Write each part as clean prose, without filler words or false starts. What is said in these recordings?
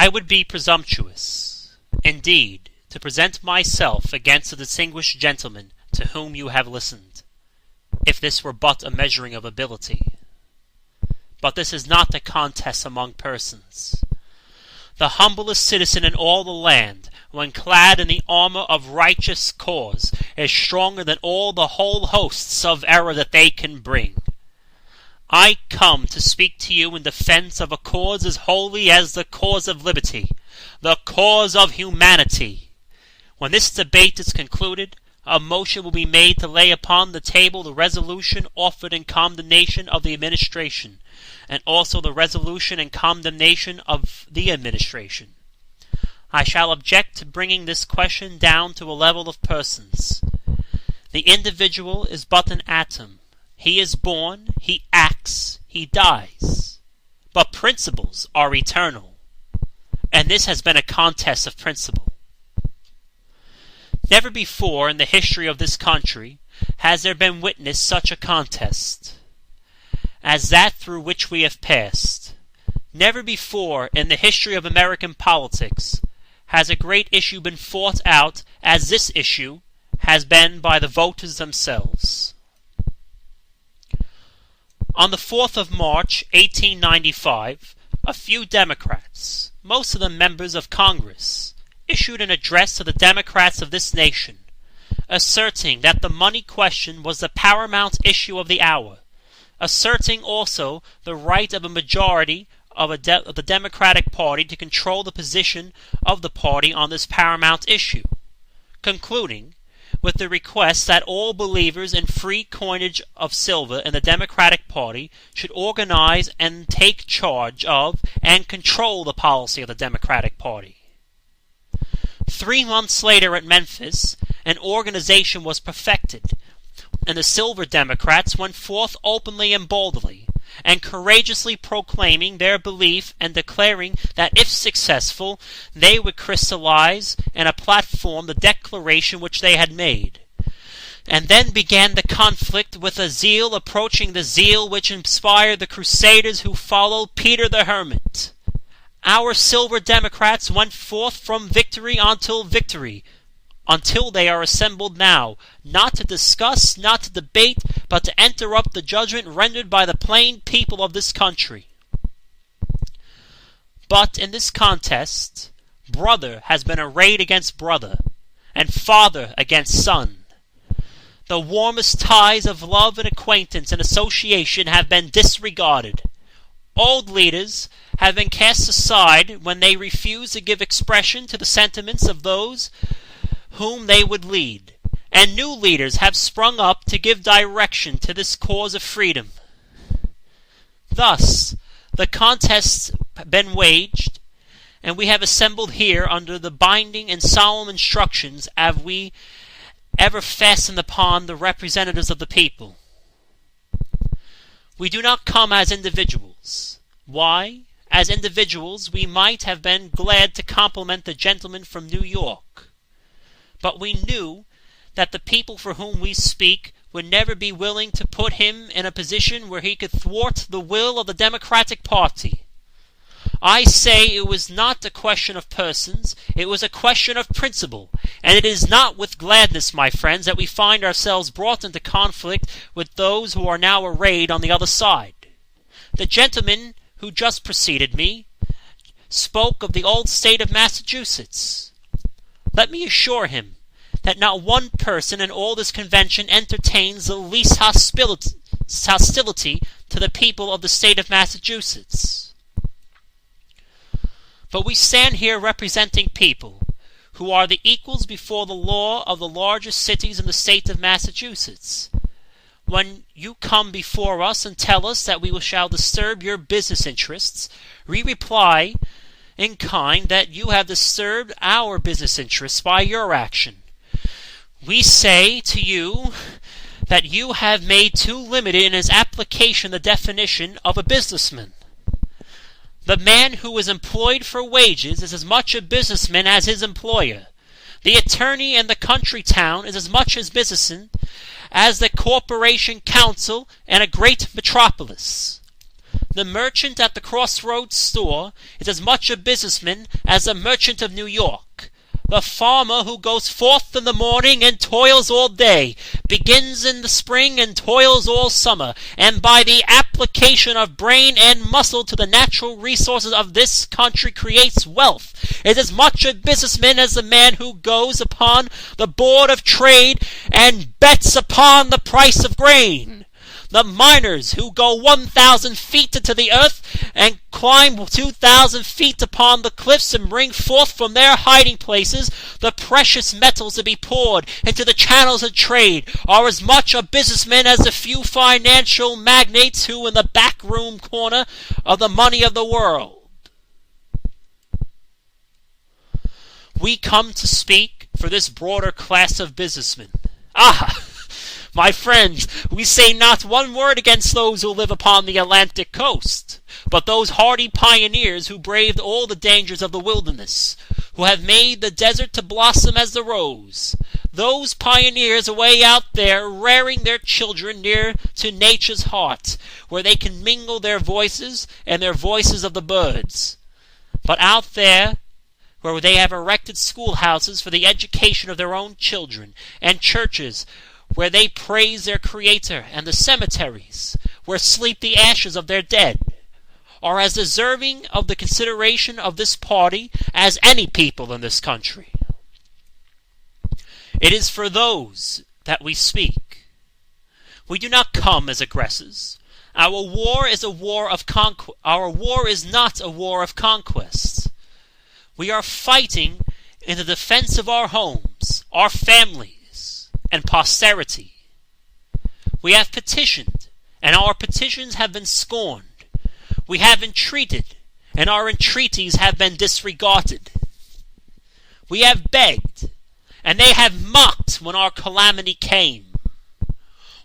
I would be presumptuous, indeed, to present myself against the distinguished gentleman to whom you have listened, if this were but a measuring of ability. But this is not a contest among persons. The humblest citizen in all the land, when clad in the armor of righteous cause, is stronger than all the whole hosts of error that they can bring. I come to speak to you in defense of a cause as holy as the cause of liberty, the cause of humanity. When this debate is concluded, a motion will be made to lay upon the table the resolution offered in condemnation of the administration, and also the resolution in condemnation of the administration. I shall object to bringing this question down to a level of persons. The individual is but an atom. He is born, he acts, he dies. But principles are eternal, and this has been a contest of principle. Never before in the history of this country has there been witnessed such a contest as that through which we have passed. Never before in the history of American politics has a great issue been fought out as this issue has been by the voters themselves. On the 4th of March, 1895, a few Democrats, most of them members of Congress, issued an address to the Democrats of this nation, asserting that the money question was the paramount issue of the hour, asserting also the right of a majority of the Democratic Party to control the position of the party on this paramount issue, concluding with the request that all believers in free coinage of silver in the Democratic Party should organize and take charge of and control the policy of the Democratic Party. 3 months later at Memphis, an organization was perfected, and the Silver Democrats went forth openly and boldly, and courageously proclaiming their belief and declaring that if successful, they would crystallize in a platform the declaration which they had made. And then began the conflict with a zeal approaching the zeal which inspired the Crusaders who followed Peter the Hermit. Our Silver Democrats went forth from victory until victory, until they are assembled now, not to discuss, not to debate, but to interrupt the judgment rendered by the plain people of this country. But in this contest, brother has been arrayed against brother, and father against son. The warmest ties of love and acquaintance and association have been disregarded. Old leaders have been cast aside when they refuse to give expression to the sentiments of those whom they would lead, and new leaders have sprung up to give direction to this cause of freedom. Thus, the contest's been waged, and we have assembled here under the binding and solemn instructions have we ever fastened upon the representatives of the people. We do not come as individuals. Why? As individuals, we might have been glad to compliment the gentleman from New York. But we knew that the people for whom we speak would never be willing to put him in a position where he could thwart the will of the Democratic Party. I say it was not a question of persons, it was a question of principle, and it is not with gladness, my friends, that we find ourselves brought into conflict with those who are now arrayed on the other side. The gentleman who just preceded me spoke of the old state of Massachusetts. Let me assure him that not one person in all this convention entertains the least hostility to the people of the state of Massachusetts. But we stand here representing people who are the equals before the law of the largest cities in the state of Massachusetts. When you come before us and tell us that we shall disturb your business interests, we reply in kind that you have disturbed our business interests by your action. We say to you that you have made too limited in its application the definition of a businessman. The man who is employed for wages is as much a businessman as his employer. The attorney in the country town is as much a businessman as the corporation counsel in a great metropolis. The merchant at the crossroads store is as much a businessman as the merchant of New York. The farmer who goes forth in the morning and toils all day, begins in the spring and toils all summer, and by the application of brain and muscle to the natural resources of this country creates wealth, is as much a businessman as the man who goes upon the Board of Trade and bets upon the price of grain. The miners who go 1,000 feet into the earth and climb 2,000 feet upon the cliffs and bring forth from their hiding places the precious metals to be poured into the channels of trade are as much a businessman as the few financial magnates who in the back room corner of the money of the world. We come to speak for this broader class of businessmen. My friends, we say not one word against those who live upon the Atlantic coast, but those hardy pioneers who braved all the dangers of the wilderness, who have made the desert to blossom as the rose. Those pioneers away out there rearing their children near to nature's heart, where they can mingle their voices and their voices of the birds. But out there, where they have erected schoolhouses for the education of their own children, and churches where they praise their Creator, and the cemeteries where sleep the ashes of their dead, are as deserving of the consideration of this party as any people in this country. It is for those that we speak. We do not come as aggressors. Our war is a war of Our war is not a war of conquest. We are fighting in the defense of our homes, our families, and posterity. We have petitioned, and our petitions have been scorned. We have entreated, and our entreaties have been disregarded. We have begged, and they have mocked when our calamity came.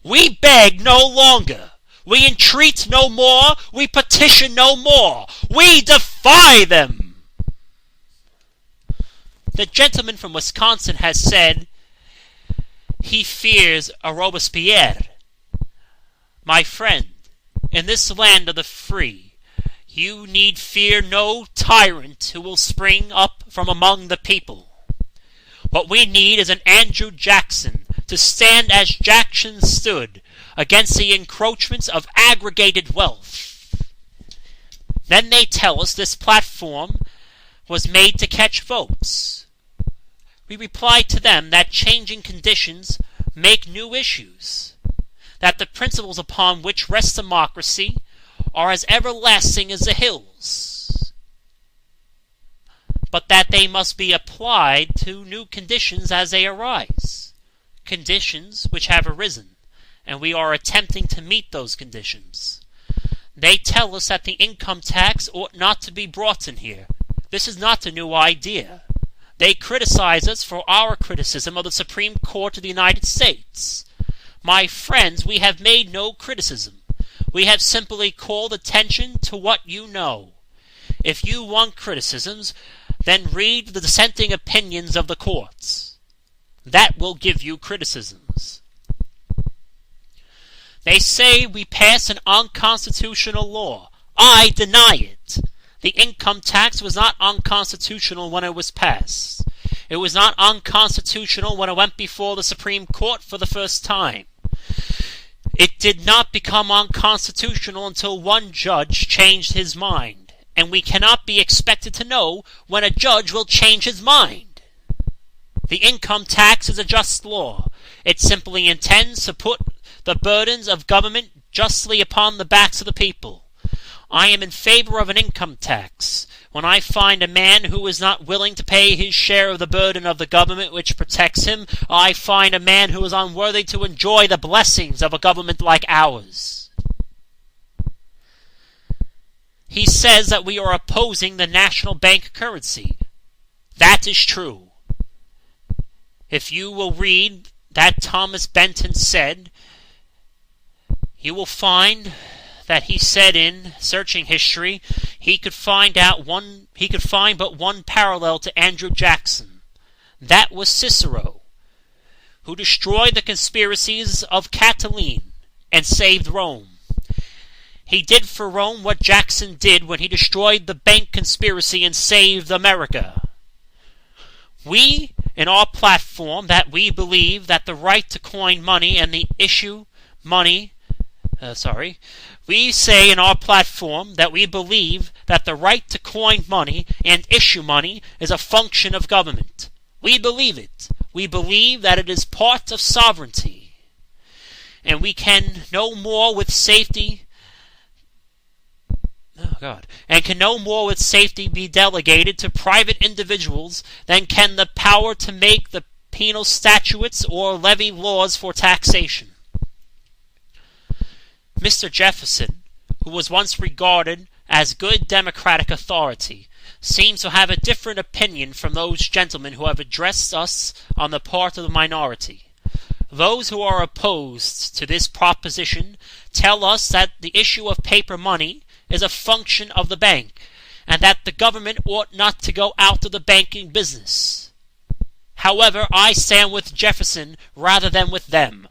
We beg no longer. We entreat no more. We petition no more. We defy them. The gentleman from Wisconsin has said he fears a Robespierre. My friend, in this land of the free, you need fear no tyrant who will spring up from among the people. What we need is an Andrew Jackson to stand as Jackson stood against the encroachments of aggregated wealth. Then they tell us this platform was made to catch votes. We reply to them that changing conditions make new issues, that the principles upon which rests democracy are as everlasting as the hills, but that they must be applied to new conditions as they arise, conditions which have arisen, and we are attempting to meet those conditions. They tell us that the income tax ought not to be brought in here. This is not a new idea. They criticize us for our criticism of the Supreme Court of the United States. My friends, we have made no criticism. We have simply called attention to what you know. If you want criticisms, then read the dissenting opinions of the courts. That will give you criticisms. They say we pass an unconstitutional law. I deny it. The income tax was not unconstitutional when it was passed. It was not unconstitutional when it went before the Supreme Court for the first time. It did not become unconstitutional until one judge changed his mind, and we cannot be expected to know when a judge will change his mind. The income tax is a just law. It simply intends to put the burdens of government justly upon the backs of the people. I am in favor of an income tax. When I find a man who is not willing to pay his share of the burden of the government which protects him, I find a man who is unworthy to enjoy the blessings of a government like ours. He says that we are opposing the national bank currency. That is true. If you will read that Thomas Benton said, you will find that he said in searching history he could find but one parallel to Andrew Jackson. That was Cicero, who destroyed the conspiracies of Catiline and saved Rome. He did for Rome what Jackson did when he destroyed the bank conspiracy and saved America. We, in our platform, that we believe that the right to coin money and the issue money, we say in our platform that we believe that the right to coin money and issue money is a function of government. We believe it. We believe that it is part of sovereignty. And we can no more with safety be delegated to private individuals than can the power to make the penal statutes or levy laws for taxation. Mr. Jefferson, who was once regarded as good democratic authority, seems to have a different opinion from those gentlemen who have addressed us on the part of the minority. Those who are opposed to this proposition tell us that the issue of paper money is a function of the bank, and that the government ought not to go out of the banking business. However, I stand with Jefferson rather than with them,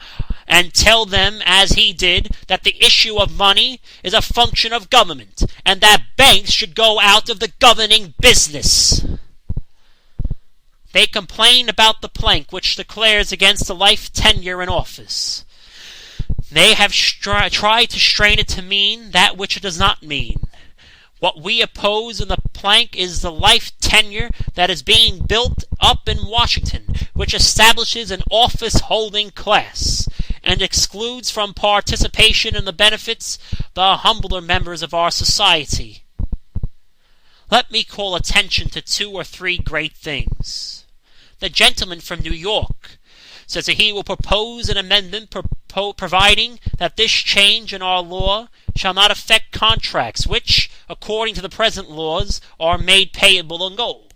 and tell them, as he did, that the issue of money is a function of government, and that banks should go out of the governing business. They complain about the plank which declares against a life tenure in office. They have tried to strain it to mean that which it does not mean. What we oppose in the plank is the life tenure that is being built up in Washington, which establishes an office-holding class and excludes from participation in the benefits the humbler members of our society. Let me call attention to 2 or 3 great things. The gentleman from New York says that he will propose an amendment providing that this change in our law shall not affect contracts which, according to the present laws, are made payable in gold.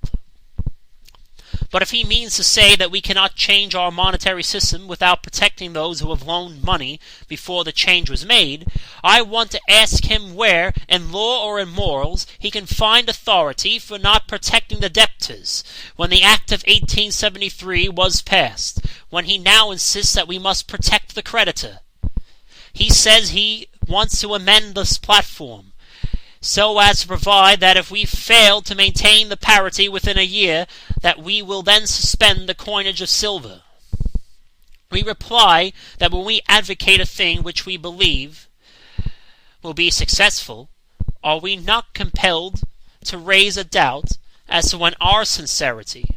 But if he means to say that we cannot change our monetary system without protecting those who have loaned money before the change was made, I want to ask him where, in law or in morals, he can find authority for not protecting the debtors when the Act of 1873 was passed, when he now insists that we must protect the creditor. He says he wants to amend this platform so as to provide that if we fail to maintain the parity within a year, that we will then suspend the coinage of silver. We reply that when we advocate a thing which we believe will be successful, are we not compelled to raise a doubt as to when our sincerity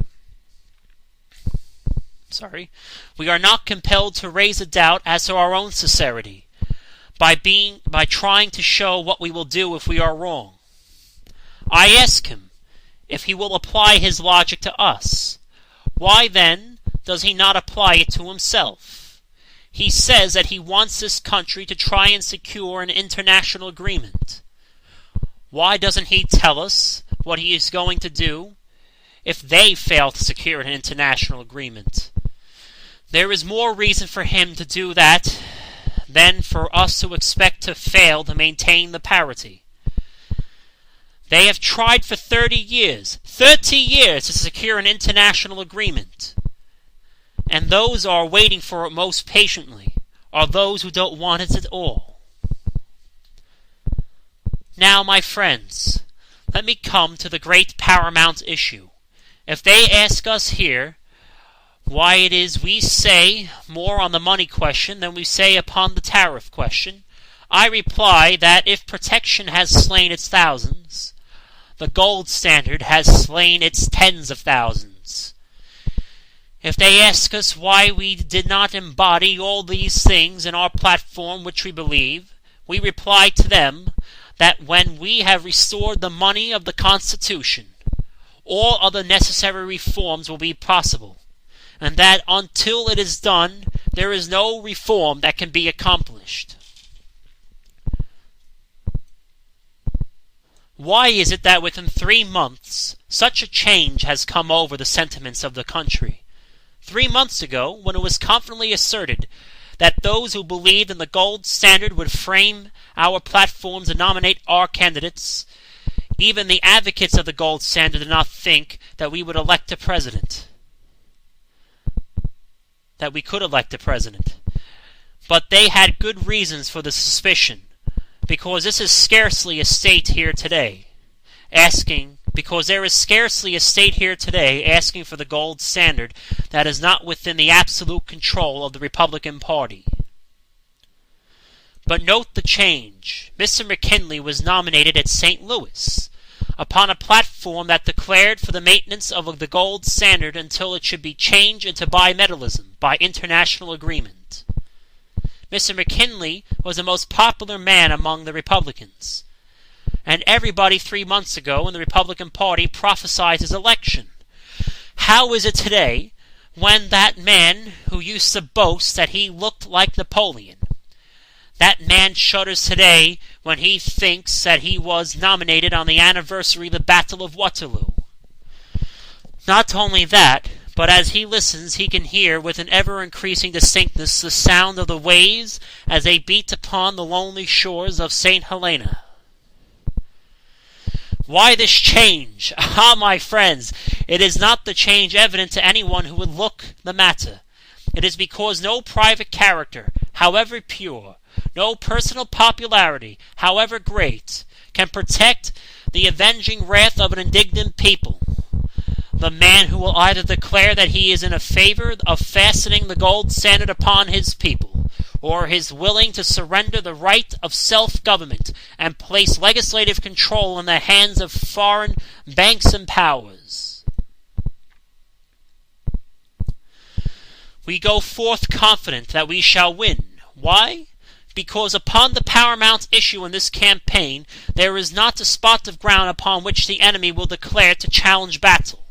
we are not compelled to raise a doubt as to our own sincerity by trying to show what we will do if we are wrong. I ask him if he will apply his logic to us. Why then does he not apply it to himself? He says that he wants this country to try and secure an international agreement. Why doesn't he tell us what he is going to do if they fail to secure an international agreement? There is more reason for him to do that than for us to expect to fail to maintain the parity. They have tried for 30 years to secure an international agreement. And those who are waiting for it most patiently are those who don't want it at all. Now, my friends, let me come to the great paramount issue. If they ask us here why it is we say more on the money question than we say upon the tariff question, I reply that if protection has slain its thousands, the gold standard has slain its tens of thousands. If they ask us why we did not embody all these things in our platform which we believe, we reply to them that when we have restored the money of the Constitution, all other necessary reforms will be possible, and that until it is done, there is no reform that can be accomplished. Why is it that within 3 months such a change has come over the sentiments of the country? 3 months ago, when it was confidently asserted that those who believed in the gold standard would frame our platforms and nominate our candidates, even the advocates of the gold standard did not think that we could elect a president. But they had good reasons for the suspicion. because this is scarcely a state here today asking for the gold standard that is not within the absolute control of the Republican Party. But note the change. Mr. McKinley was nominated at St. Louis upon a platform that declared for the maintenance of the gold standard until it should be changed into bimetallism by international agreement. Mr. McKinley was the most popular man among the Republicans, and everybody 3 months ago in the Republican Party prophesied his election. How is it today when that man who used to boast that he looked like Napoleon, that man shudders today when he thinks that he was nominated on the anniversary of the Battle of Waterloo? Not only that, but as he listens, he can hear with an ever-increasing distinctness the sound of the waves as they beat upon the lonely shores of St. Helena. Why this change? Ah, my friends, it is not the change evident to anyone who would look the matter. It is because no private character, however pure, no personal popularity, however great, can protect the avenging wrath of an indignant people. The man who will either declare that he is in favor of fastening the gold standard upon his people, or is willing to surrender the right of self-government and place legislative control in the hands of foreign banks and powers. We go forth confident that we shall win. Why? Because upon the paramount issue in this campaign there is not a spot of ground upon which the enemy will declare to challenge battle.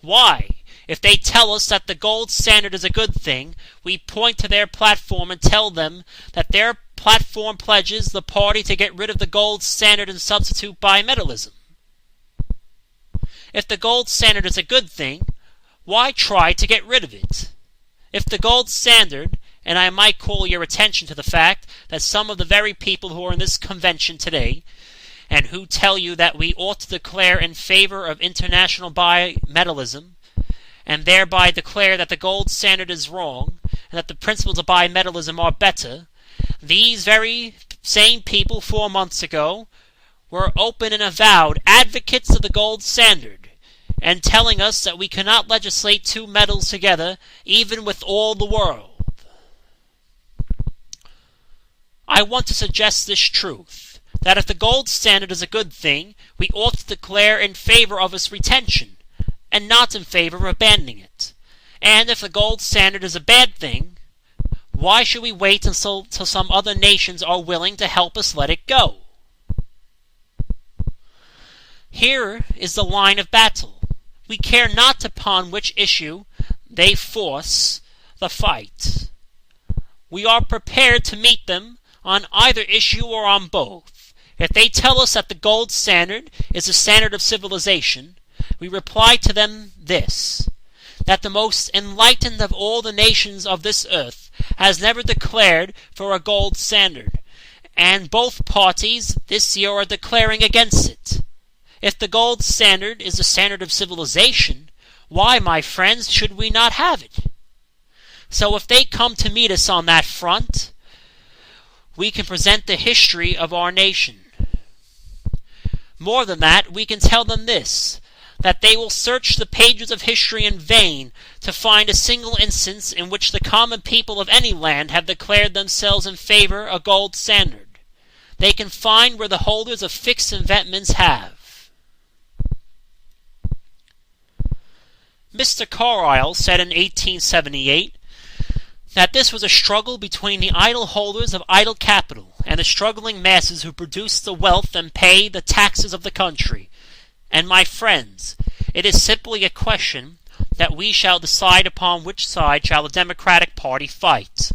Why? If they tell us that the gold standard is a good thing, we point to their platform and tell them that their platform pledges the party to get rid of the gold standard and substitute bimetallism. If the gold standard is a good thing, why try to get rid of it? If the gold standard, and I might call your attention to the fact that some of the very people who are in this convention today and who tell you that we ought to declare in favor of international bimetallism, and thereby declare that the gold standard is wrong, and that the principles of bimetallism are better, these very same people 4 months ago were open and avowed advocates of the gold standard, and telling us that we cannot legislate two metals together, even with all the world. I want to suggest this truth, that if the gold standard is a good thing, we ought to declare in favor of its retention, and not in favor of abandoning it. And if the gold standard is a bad thing, why should we wait until some other nations are willing to help us let it go? Here is the line of battle. We care not upon which issue they force the fight. We are prepared to meet them on either issue or on both. If they tell us that the gold standard is the standard of civilization, we reply to them this, that the most enlightened of all the nations of this earth has never declared for a gold standard, and both parties this year are declaring against it. If the gold standard is the standard of civilization, why, my friends, should we not have it? So if they come to meet us on that front, we can present the history of our nation. More than that, we can tell them this, that they will search the pages of history in vain to find a single instance in which the common people of any land have declared themselves in favor of a gold standard. They can find where the holders of fixed investments have. Mr. Carlyle said in 1878 that this was a struggle between the idle holders of idle capital and the struggling masses who produce the wealth and pay the taxes of the country. And my friends, it is simply a question that we shall decide upon which side shall the Democratic Party fight.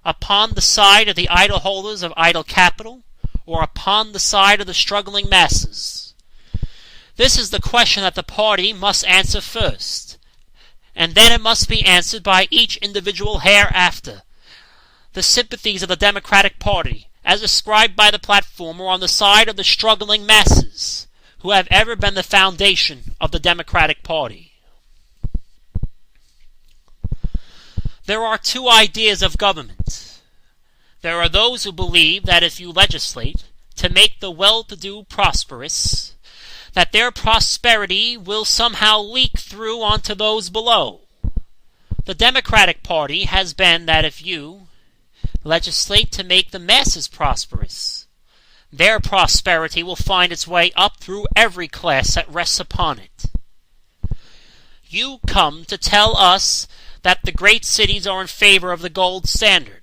Upon the side of the idle holders of idle capital, or upon the side of the struggling masses? This is the question that the party must answer first, and then it must be answered by each individual hereafter. The sympathies of the Democratic Party, as described by the platform, are on the side of the struggling masses, who have ever been the foundation of the Democratic Party. There are two ideas of government. There are those who believe that if you legislate, to make the well-to-do prosperous, that their prosperity will somehow leak through onto those below. The Democratic Party has been that if you legislate to make the masses prosperous, their prosperity will find its way up through every class that rests upon it. You come to tell us that the great cities are in favor of the gold standard.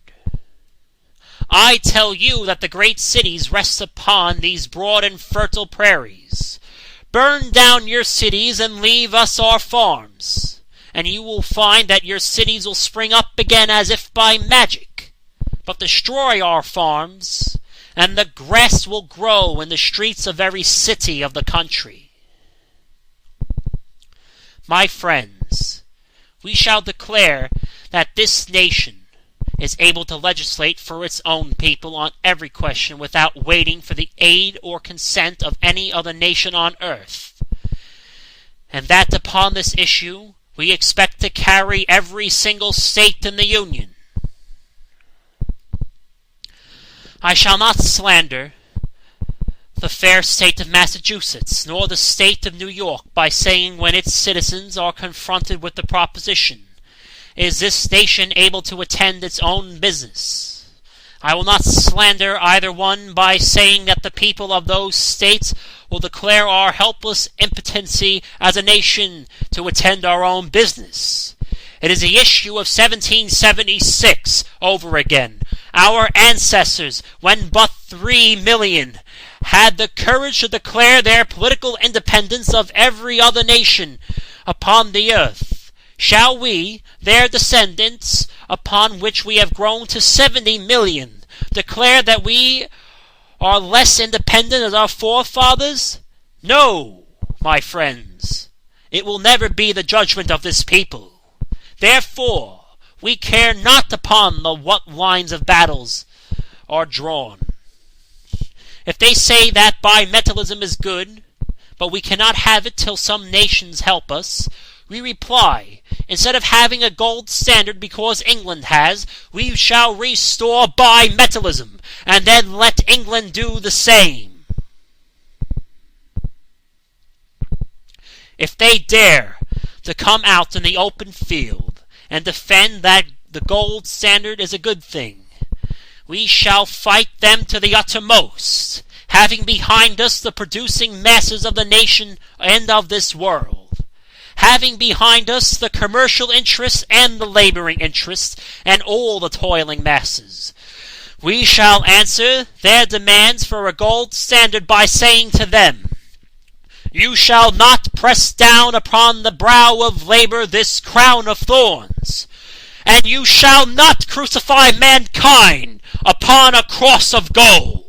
I tell you that the great cities rest upon these broad and fertile prairies. Burn down your cities and leave us our farms, and you will find that your cities will spring up again as if by magic. But destroy our farms, and the grass will grow in the streets of every city of the country. My friends, we shall declare that this nation is able to legislate for its own people on every question without waiting for the aid or consent of any other nation on earth, and that upon this issue we expect to carry every single state in the Union. I shall not slander the fair state of Massachusetts, nor the state of New York, by saying when its citizens are confronted with the proposition, is this nation able to attend its own business? I will not slander either one by saying that the people of those states will declare our helpless impotency as a nation to attend our own business. It is the issue of 1776 over again. Our ancestors, when but 3 million, had the courage to declare their political independence of every other nation upon the earth. Shall we, their descendants, upon which we have grown to 70 million, declare that we are less independent as our forefathers? No, my friends, it will never be the judgment of this people. Therefore, we care not upon what lines of battles are drawn. If they say that bimetallism is good, but we cannot have it till some nations help us, we reply, instead of having a gold standard because England has, we shall restore bimetallism, and then let England do the same. If they dare to come out in the open field and defend that the gold standard is a good thing, we shall fight them to the uttermost, having behind us the producing masses of the nation and of this world. Having behind us the commercial interests and the laboring interests and all the toiling masses. We shall answer their demands for a gold standard by saying to them, you shall not press down upon the brow of labor this crown of thorns, and you shall not crucify mankind upon a cross of gold.